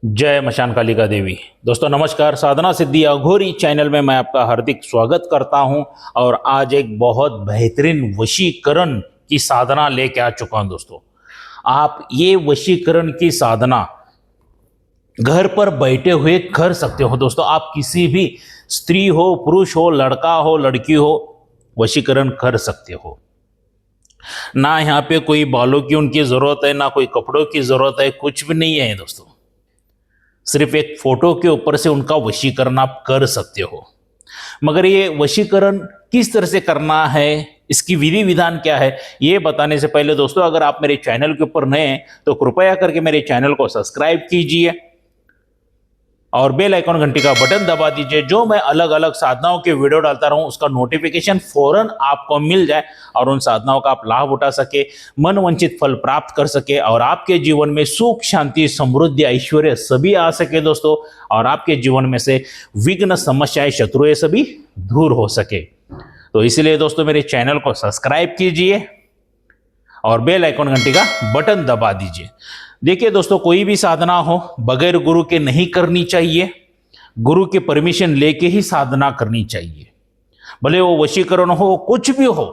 जय मशान कालिका देवी। दोस्तों नमस्कार। साधना सिद्धि अघोरी चैनल में मैं आपका हार्दिक स्वागत करता हूं और आज एक बहुत बेहतरीन वशीकरण की साधना लेके आ चुका हूं। दोस्तों आप ये वशीकरण की साधना घर पर बैठे हुए कर सकते हो। दोस्तों आप किसी भी स्त्री हो, पुरुष हो, लड़का हो, लड़की हो, वशीकरण कर सकते हो। ना यहाँ पे कोई बालों की उनकी जरूरत है, ना कोई कपड़ों की जरूरत है, कुछ भी नहीं है दोस्तों। सिर्फ एक फोटो के ऊपर से उनका वशीकरण आप कर सकते हो। मगर ये वशीकरण किस तरह से करना है, इसकी विधि विधान क्या है, ये बताने से पहले दोस्तों अगर आप मेरे चैनल के ऊपर नए हैं तो कृपया करके मेरे चैनल को सब्सक्राइब कीजिए और बेल आइकन घंटी का बटन दबा दीजिए। जो मैं अलग अलग साधनाओं के वीडियो डालता रहूं उसका नोटिफिकेशन फौरन आपको मिल जाए और उन साधनाओं का आप लाभ उठा सके, मन वंचित फल प्राप्त कर सके और आपके जीवन में सुख, शांति, समृद्धि, ऐश्वर्य सभी आ सके दोस्तों। और आपके जीवन में से विघ्न, समस्याएं, शत्रुएं सभी दूर हो सके। तो इसलिए दोस्तों मेरे चैनल को सब्सक्राइब कीजिए और बेल आइकन घंटी का बटन दबा दीजिए। देखिए दोस्तों, कोई भी साधना हो बगैर गुरु के नहीं करनी चाहिए। गुरु के परमिशन लेके ही साधना करनी चाहिए। भले वो वशीकरण हो, कुछ भी हो,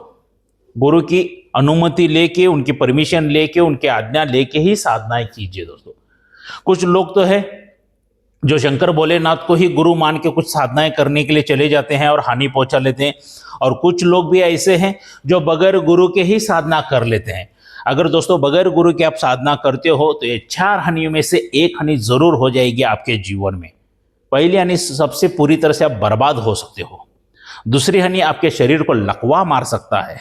गुरु की अनुमति लेके, उनकी परमिशन लेके, उनके आज्ञा लेके ही साधनाएं कीजिए दोस्तों। कुछ लोग तो है जो शंकर भोलेनाथ को ही गुरु मान के कुछ साधनाएं करने के लिए चले जाते हैं और हानि पहुंचा लेते हैं। और कुछ लोग भी ऐसे हैं जो बगैर गुरु के ही साधना कर लेते हैं। अगर दोस्तों बगैर गुरु के आप साधना करते हो तो ये 4 हानियों में से एक हानि जरूर हो जाएगी आपके जीवन में। पहली हानि सबसे पूरी तरह से आप बर्बाद हो सकते हो। दूसरी हानि आपके शरीर को लकवा मार सकता है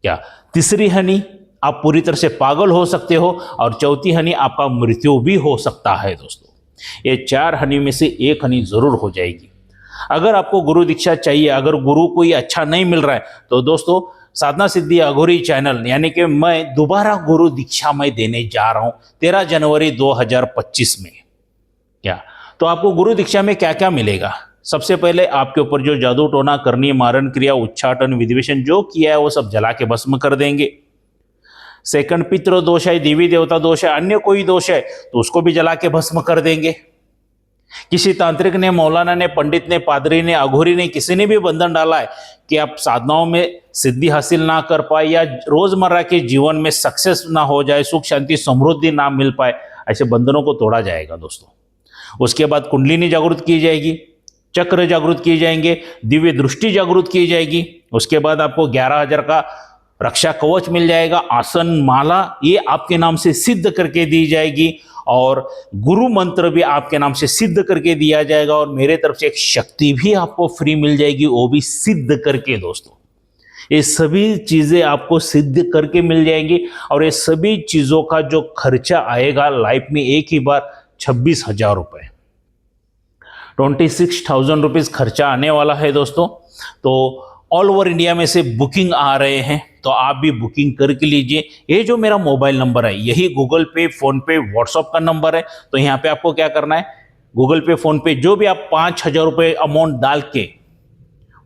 क्या। तीसरी हानि आप पूरी तरह से पागल हो सकते हो और चौथी हानि आपका मृत्यु भी हो सकता है दोस्तों। ये 4 हानि में से एक हानि जरूर हो जाएगी। अगर आपको गुरु दीक्षा चाहिए, अगर गुरु कोई अच्छा नहीं मिल रहा है तो दोस्तों साधना सिद्धि अघोरी चैनल यानी कि मैं दोबारा गुरु दीक्षा में देने जा रहा हूं 13 जनवरी 2025 में। क्या तो आपको गुरु दीक्षा में क्या क्या मिलेगा? सबसे पहले आपके ऊपर जो जादू टोना करनी, मारण क्रिया, उच्चाटन, विधिवेशन जो किया है वो सब जला के भस्म कर देंगे। सेकंड, पितृ दोष है, देवी देवता दोष है, अन्य कोई दोष है तो उसको भी जला के भस्म कर देंगे। किसी तांत्रिक ने, मौलाना ने, पंडित ने, पादरी ने, अघोरी ने, किसी ने भी बंधन डाला है कि आप साधनाओं में सिद्धि हासिल ना कर पाए या रोजमर्रा के जीवन में सक्सेस ना हो जाए, सुख, शांति, समृद्धि ना मिल पाए, ऐसे बंधनों को तोड़ा जाएगा दोस्तों। उसके बाद कुंडलिनी जागृत की जाएगी, चक्र जागृत किए जाएंगे, दिव्य दृष्टि जागृत की जाएगी। उसके बाद आपको 11,000 का रक्षा कवच मिल जाएगा। आसन माला ये आपके नाम से सिद्ध करके दी जाएगी और गुरु मंत्र भी आपके नाम से सिद्ध करके दिया जाएगा और मेरे तरफ से एक शक्ति भी आपको फ्री मिल जाएगी, वो भी सिद्ध करके दोस्तों। ये सभी चीजें आपको सिद्ध करके मिल जाएंगी और ये सभी चीजों का जो खर्चा आएगा लाइफ में एक ही बार 26,000 रुपए, 26,000 रुपीज खर्चा आने वाला है दोस्तों। तो ऑल ओवर इंडिया में से बुकिंग आ रहे हैं तो आप भी बुकिंग करके लीजिए। ये जो मेरा मोबाइल नंबर है यही गूगल पे, फोन पे, व्हाट्सएप का नंबर है। तो यहाँ पे आपको क्या करना है, गूगल पे, फोन पे जो भी आप 5,000 रुपये अमाउंट डाल के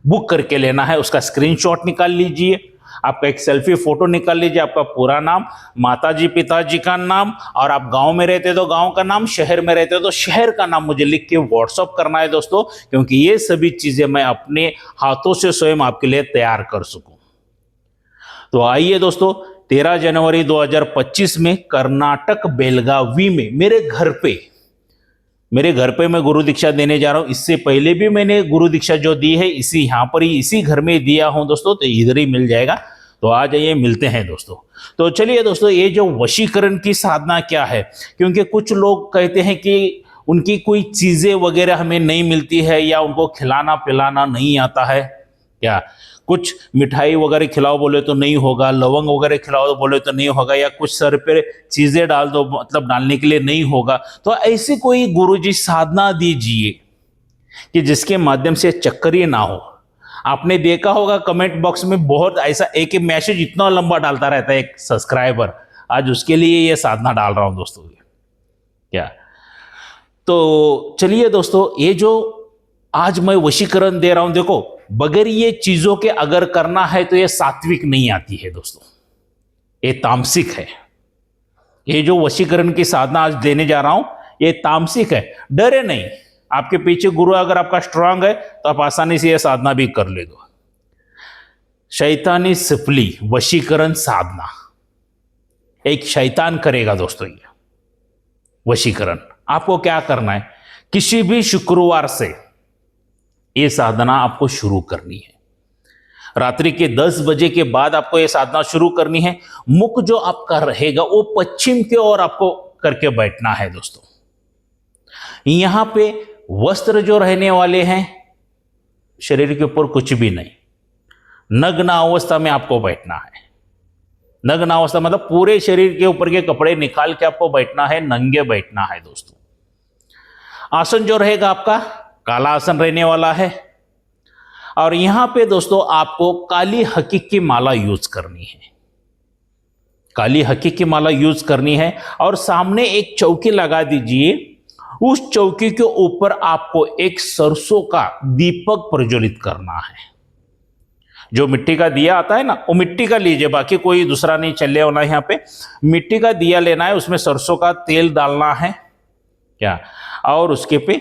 बुक करके लेना है उसका स्क्रीनशॉट निकाल लीजिए, आपका एक सेल्फी फोटो निकाल लीजिए, आपका पूरा नाम, माताजी पिताजी का नाम और आप गांव में रहते तो गांव का नाम, शहर में रहते तो शहर का नाम मुझे लिख के व्हाट्सअप करना है दोस्तों, क्योंकि ये सभी चीजें मैं अपने हाथों से स्वयं आपके लिए तैयार कर सकूं। तो आइए दोस्तों 13 जनवरी 2025 में कर्नाटक बेलगावी में मेरे घर पे मैं गुरु दीक्षा देने जा रहा हूं। इससे पहले भी मैंने गुरु दीक्षा जो दी है इसी यहां पर ही इसी घर में दिया हूं दोस्तों, तो इधर ही मिल जाएगा। तो आ जाइए, मिलते हैं दोस्तों। तो चलिए दोस्तों, ये जो वशीकरण की साधना क्या है, क्योंकि कुछ लोग कहते हैं कि उनकी कोई चीजें वगैरह हमें नहीं मिलती है या उनको खिलाना पिलाना नहीं आता है क्या। कुछ मिठाई वगैरह खिलाओ बोले तो नहीं होगा, लवंग वगैरह खिलाओ बोले तो नहीं होगा, या कुछ सर पे चीजें डाल दो मतलब डालने के लिए नहीं होगा। तो ऐसी कोई गुरुजी साधना दीजिए कि जिसके माध्यम से चक्कर ही ना हो। आपने देखा होगा कमेंट बॉक्स में बहुत ऐसा एक मैसेज इतना लंबा डालता रहता है एक सब्सक्राइबर, आज उसके लिए ये साधना डाल रहा हूं दोस्तों। क्या तो चलिए दोस्तों, ये जो आज मैं वशीकरण दे रहा हूं, देखो बगैर ये चीजों के अगर करना है तो ये सात्विक नहीं आती है दोस्तों, ये तामसिक है। ये जो वशीकरण की साधना आज देने जा रहा हूं ये तामसिक है, डरे नहीं। आपके पीछे गुरु अगर आपका स्ट्रांग है तो आप आसानी से यह साधना भी कर ले दो। शैतानी सिफली वशीकरण साधना, एक शैतान करेगा दोस्तों ये वशीकरण। आपको क्या करना है, किसी भी शुक्रवार से ये साधना आपको शुरू करनी है। रात्रि के 10 बजे के बाद आपको ये साधना शुरू करनी है। मुख जो आपका रहेगा वो पश्चिम की ओर आपको करके बैठना है दोस्तों। यहां पे वस्त्र जो रहने वाले हैं, शरीर के ऊपर कुछ भी नहीं, नग्न अवस्था में आपको बैठना है। नग्न अवस्था मतलब पूरे शरीर के ऊपर के कपड़े निकाल के आपको बैठना है, नंगे बैठना है दोस्तों। आसन जो रहेगा आपका काला आसन रहने वाला है। और यहां पे दोस्तों आपको काली हकीक की माला यूज करनी है, काली हकीक की माला यूज करनी है। और सामने एक चौकी लगा दीजिए, उस चौकी के ऊपर आपको एक सरसों का दीपक प्रज्वलित करना है। जो मिट्टी का दिया आता है ना, वो मिट्टी का लीजिए, बाकी कोई दूसरा नहीं चले होना। यहाँ पे मिट्टी का दिया लेना है, उसमें सरसों का तेल डालना है क्या, और उसके पे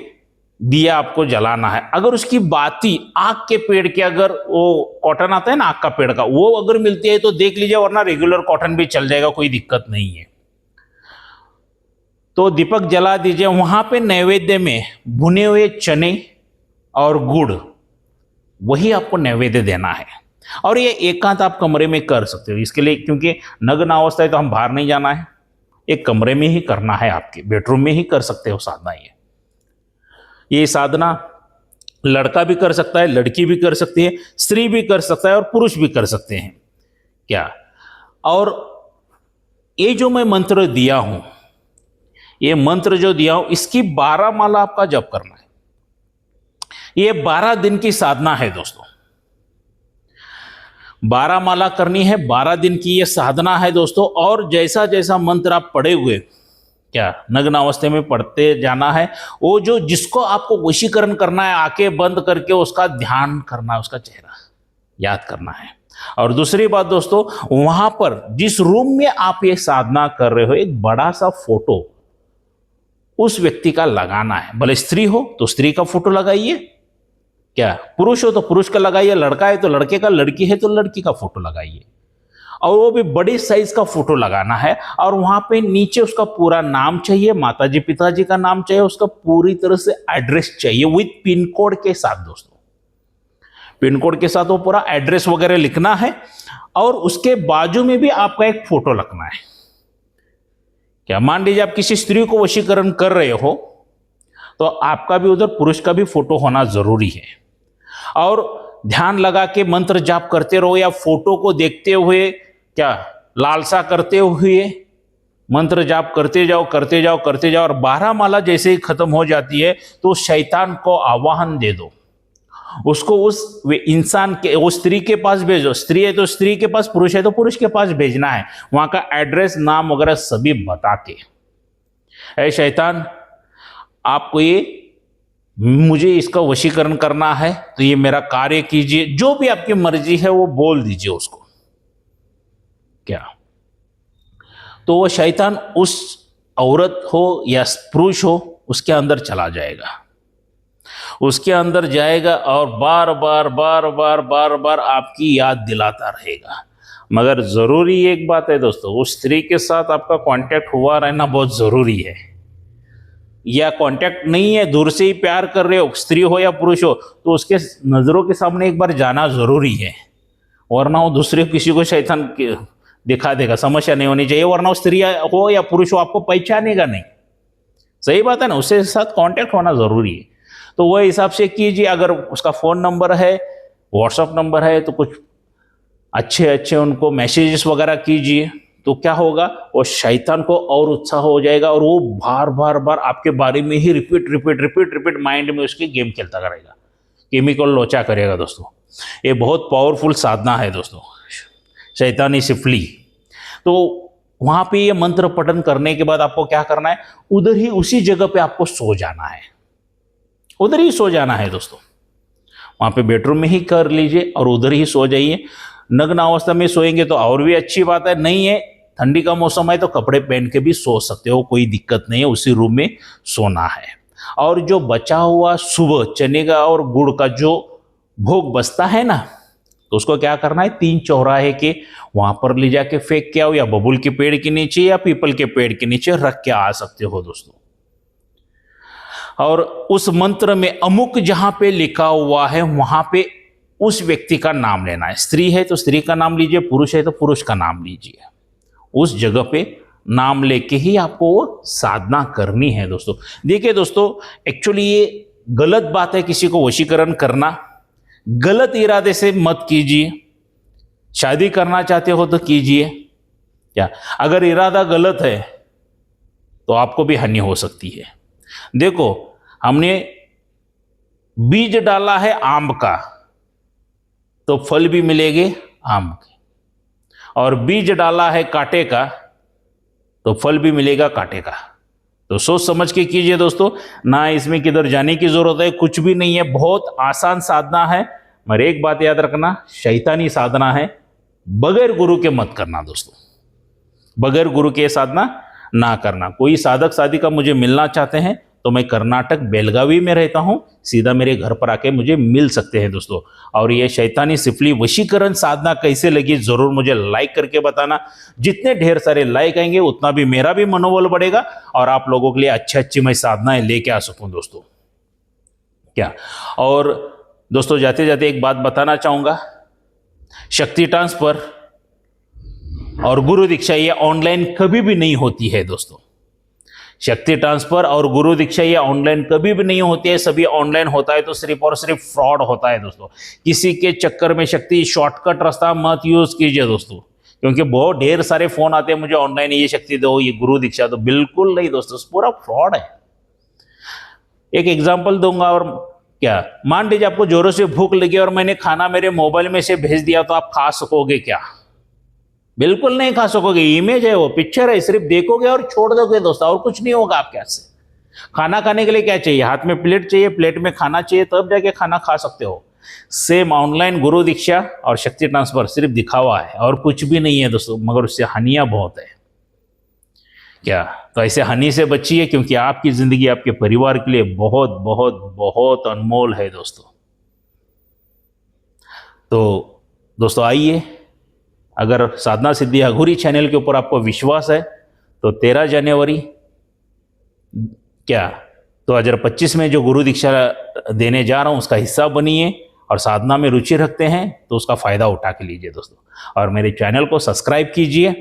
दिया आपको जलाना है। अगर उसकी बाती आग के पेड़ के, अगर वो कॉटन आता है ना आग का पेड़ का, वो अगर मिलती है तो देख लीजिए, वरना रेगुलर कॉटन भी चल जाएगा, कोई दिक्कत नहीं है। तो दीपक जला दीजिए। वहां पे नैवेद्य में भुने हुए चने और गुड़, वही आपको नैवेद्य देना है। और ये एकांत आप कमरे में कर सकते हो। इसके लिए क्योंकि नग्न अवस्था है तो हम बाहर नहीं जाना है, एक कमरे में ही करना है, आपके बेडरूम में ही कर सकते हो साधना। ये साधना लड़का भी कर सकता है, लड़की भी कर सकती है, स्त्री भी कर सकता है और पुरुष भी कर सकते हैं क्या। और ये जो मैं मंत्र दिया हूं, ये मंत्र जो दिया हूं, इसकी 12 माला आपका जप करना है। ये 12 दिन की साधना है दोस्तों, 12 माला करनी है, 12 दिन की ये साधना है दोस्तों। और जैसा जैसा मंत्र आप पढ़े हुए क्या नग्न अवस्था में पढ़ते जाना है। वो जो जिसको आपको वशीकरण करना है, आंखें बंद करके उसका ध्यान करना है, उसका चेहरा याद करना है। और दूसरी बात दोस्तों, वहां पर जिस रूम में आप ये साधना कर रहे हो, एक बड़ा सा फोटो उस व्यक्ति का लगाना है। भले स्त्री हो तो स्त्री का फोटो लगाइए क्या, पुरुष हो तो पुरुष का लगाइए, लड़का है तो लड़के का, लड़की है तो लड़की का फोटो लगाइए। और वो भी बड़े साइज का फोटो लगाना है। और वहां पे नीचे उसका पूरा नाम चाहिए, माताजी पिताजी का नाम चाहिए, उसका पूरी तरह से एड्रेस चाहिए विद पिन कोड के साथ दोस्तों। पिन कोड के साथ वो पूरा एड्रेस वगैरह लिखना है। और उसके बाजू में भी आपका एक फोटो लगना है क्या। मान लीजिए आप किसी स्त्री को वशीकरण कर रहे हो तो आपका भी उधर पुरुष का भी फोटो होना जरूरी है। और ध्यान लगा के मंत्र जाप करते रहो, या फोटो को देखते हुए क्या लालसा करते हुए मंत्र जाप करते जाओ करते जाओ करते जाओ। और 12 माला जैसे ही खत्म हो जाती है तो शैतान को आवाहन दे दो, उसको उस इंसान के, वो स्त्री के पास भेजो, स्त्री है तो स्त्री के पास, पुरुष है तो पुरुष के पास भेजना है। वहां का एड्रेस नाम वगैरह सभी बता के, ऐ शैतान आपको ये, मुझे इसका वशीकरण करना है तो ये मेरा कार्य कीजिए, जो भी आपकी मर्जी है वो बोल दीजिए उसको क्या। तो वो शैतान उस औरत हो या पुरुष हो उसके अंदर चला जाएगा, उसके अंदर जाएगा और बार बार बार बार बार बार आपकी याद दिलाता रहेगा। मगर जरूरी एक बात है दोस्तों, उस स्त्री के साथ आपका कांटेक्ट हुआ रहना बहुत जरूरी है। या कांटेक्ट नहीं है, दूर से ही प्यार कर रहे हो, स्त्री हो या पुरुष हो, तो उसके नजरों के सामने एक बार जाना जरूरी है, वरना वो दूसरे किसी को शैतान दिखा देगा। समस्या नहीं होनी चाहिए, वरना वो स्त्री हो या पुरुष हो आपको पहचानेगा नहीं। सही बात है ना, उसके साथ कांटेक्ट होना जरूरी है। तो वह हिसाब से कीजिए। अगर उसका फोन नंबर है, व्हाट्सएप नंबर है, तो कुछ अच्छे अच्छे उनको मैसेजेस वगैरह कीजिए। तो क्या होगा, वो शैतान को और उत्साह हो जाएगा और वो बार बार बार आपके बारे में ही repeat repeat repeat repeat mind में उसकी गेम खेलता रहेगा, केमिकल लोचा करेगा दोस्तों। ये बहुत पावरफुल साधना है दोस्तों, शैतानी सिफली। तो वहां पे ये मंत्र पठन करने के बाद आपको क्या करना है, उधर ही उसी जगह पे आपको सो जाना है, उधर ही सो जाना है दोस्तों। वहां पे बेडरूम में ही कर लीजिए और उधर ही सो जाइए। नग्न अवस्था में सोएंगे तो और भी अच्छी बात है, नहीं है ठंडी का मौसम है तो कपड़े पहन के भी सो सकते हो, कोई दिक्कत नहीं है, उसी रूम में सोना है। और जो बचा हुआ सुबह चने का और गुड़ का जो भोग बचता है ना, तो उसको क्या करना है, 3 चौराहे के वहां पर ले जाके फेंक के आओ, या बबुल के पेड़ के नीचे या पीपल के पेड़ के नीचे रख के आ सकते हो दोस्तों। और उस मंत्र में अमुक जहां पे लिखा हुआ है वहां पे उस व्यक्ति का नाम लेना है। स्त्री है तो स्त्री का नाम लीजिए, पुरुष है तो पुरुष का नाम लीजिए। उस जगह पे नाम लेके ही आपको वो साधना करनी है दोस्तों। देखिए दोस्तों, एक्चुअली ये गलत बात है किसी को वशीकरण करना। गलत इरादे से मत कीजिए। शादी करना चाहते हो तो कीजिए, क्या अगर इरादा गलत है तो आपको भी हानि हो सकती है। देखो, हमने बीज डाला है आम का तो फल भी मिलेंगे आम के, और बीज डाला है कांटे का तो फल भी मिलेगा कांटे का। तो सोच समझ के कीजिए दोस्तों, ना इसमें किधर जाने की जरूरत है, कुछ भी नहीं है, बहुत आसान साधना है। मगर एक बात याद रखना, शैतानी साधना है, बगैर गुरु के मत करना दोस्तों, बगैर गुरु के साधना ना करना। कोई साधक साधिका मुझे मिलना चाहते हैं तो मैं कर्नाटक बेलगावी में रहता हूं, सीधा मेरे घर पर आके मुझे मिल सकते हैं दोस्तों। और ये शैतानी सिफली वशीकरण साधना कैसे लगी जरूर मुझे लाइक करके बताना। जितने ढेर सारे लाइक आएंगे उतना भी मेरा भी मनोबल बढ़ेगा और आप लोगों के लिए अच्छी अच्छी मैं साधनाएं लेके आ सकूं दोस्तों, क्या। और दोस्तों, जाते जाते एक बात बताना चाहूंगा, शक्ति ट्रांसफर और गुरु दीक्षा ये ऑनलाइन कभी भी नहीं होती है दोस्तों। शक्ति ट्रांसफर और गुरु दीक्षा ये ऑनलाइन कभी भी नहीं होती है। सभी ऑनलाइन होता है तो सिर्फ और सिर्फ फ्रॉड होता है दोस्तों। किसी के चक्कर में शक्ति शॉर्टकट रास्ता मत यूज कीजिए दोस्तों, क्योंकि बहुत ढेर सारे फोन आते हैं मुझे ऑनलाइन ये शक्ति दो, ये गुरु दीक्षा दो। बिल्कुल नहीं दोस्तों, पूरा फ्रॉड है। एक एग्जाम्पल दूंगा, और क्या, मान लीजिए आपको जोरों से भूख लगी और मैंने खाना मेरे मोबाइल में से भेज दिया, तो आप खा सकोगे क्या? बिल्कुल नहीं खा सकोगे। इमेज है, वो पिक्चर है, सिर्फ देखोगे और छोड़ दोगे दोस्तों, और कुछ नहीं होगा आपके हाथ से। खाना खाने के लिए क्या चाहिए? हाथ में प्लेट चाहिए, प्लेट में खाना चाहिए, तब जाके खाना खा सकते हो। सेम ऑनलाइन गुरु दीक्षा और शक्ति ट्रांसफर सिर्फ दिखावा है और कुछ भी नहीं है दोस्तों, मगर उससे हानियां बहुत है, क्या। तो ऐसे हानि से बचिए, क्योंकि आपकी जिंदगी आपके परिवार के लिए बहुत बहुत बहुत अनमोल है दोस्तों। तो दोस्तों आइए, अगर साधना सिद्धि अघोरी चैनल के ऊपर आपको विश्वास है तो 13 जनवरी क्या 2025 में जो गुरु दीक्षा देने जा रहा हूं उसका हिस्सा बनिए, और साधना में रुचि रखते हैं तो उसका फायदा उठा के लीजिए दोस्तों। और मेरे चैनल को सब्सक्राइब कीजिए,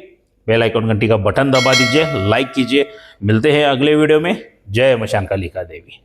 बेल आइकन घंटी का बटन दबा दीजिए, लाइक कीजिए। मिलते हैं अगले वीडियो में। जय मशान कालिका देवी।